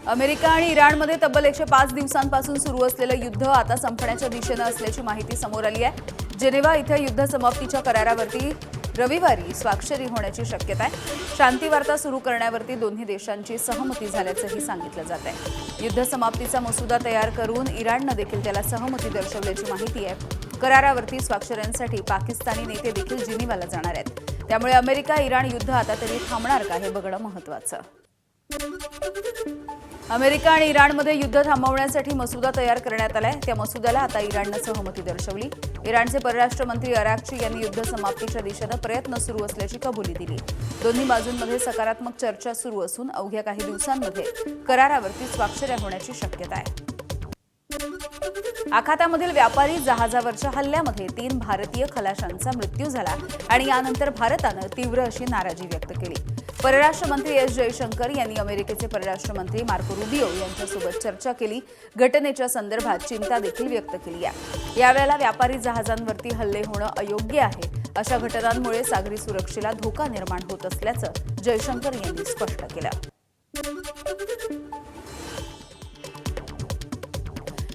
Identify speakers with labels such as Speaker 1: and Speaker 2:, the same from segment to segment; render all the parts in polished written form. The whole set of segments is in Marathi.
Speaker 1: अमेरिका आणि इराणमध्ये तब्बल 105 दिवसांपासून सुरू असलेलं युद्ध आता संपण्याच्या दिशेनं असल्याची माहिती समोर आली आहे। जेनेवा इथे युद्ध समाप्तीच्या करारावरती रविवारी स्वाक्षरी होण्याची शक्यता आहे। शांती वार्ता सुरू करण्यावरती दोन्ही देशांची सहमती झाल्याचंही सांगितलं जात आहे। युद्ध समाप्तीचा मसुदा तयार करून इराणनं देखील त्याला सहमती दर्शवल्याची माहिती आहे। करारावरती स्वाक्षऱ्यांसाठी पाकिस्तानी नेते देखील जिनिव्हाला जाणार आहेत। त्यामुळे अमेरिका इराण युद्ध आता तरी थांबणार का हे बघणं महत्त्वाचं। अमेरिका आणि इराणमध्ये युद्ध थांबवण्यासाठी मसुदा तयार करण्यात आलाय। त्या मसुद्याला आता इराणनं सहमती दर्शवली। इराणचे परराष्ट्र मंत्री अराक्ची यांनी युद्ध समाप्तीच्या दिशेनं प्रयत्न सुरू असल्याची कबुली दिली। दोन्ही बाजूंमध्ये सकारात्मक चर्चा सुरू असून अवघ्या काही दिवसांमध्ये करारावरती स्वाक्षऱ्या होण्याची शक्यता आहे। आखातामधील व्यापारी जहाजावरच्या हल्ल्यामध्ये 3 भारतीय खलाशांचा मृत्यू झाला आणि यानंतर भारतानं तीव्र अशी नाराजी व्यक्त केली। परराष्ट्र मंत्री एस जयशंकर यांनी अमेरिकेचे परराष्ट्र मंत्री मार्को रुबियो यांच्यासोबत चर्चा केली। घटनेच्या संदर्भात चिंता देखील व्यक्त केली आहे। यावेळेला व्यापारी जहाजांवरती हल्ले होणं अयोग्य आहे। अशा घटनांमुळे सागरी सुरक्षेला धोका निर्माण होत असल्याचं जयशंकर यांनी स्पष्ट केलं।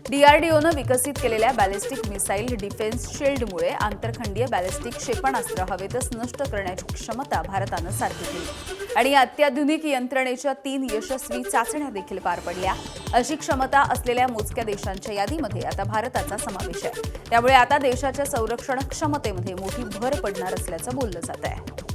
Speaker 1: डीआरडीओनं विकसित केलेल्या बॅलिस्टिक मिसाईल डिफेन्स शील्डमुळे आंतरखंडीय बॅलिस्टिक क्षेपणास्त्र हवेतच नष्ट करण्याची क्षमता भारतानं साध्य केली आणि या अत्याधुनिक यंत्रणेच्या 3 यशस्वी चाचण्या देखील पार पडल्या। अशी क्षमता असलेल्या मोजक्या देशांच्या यादीमध्ये आता भारताचा समावेश आहे। त्यामुळे आता देशाच्या संरक्षण क्षमतेमध्ये मोठी भर पडणार असल्याचं बोललं जात आहे।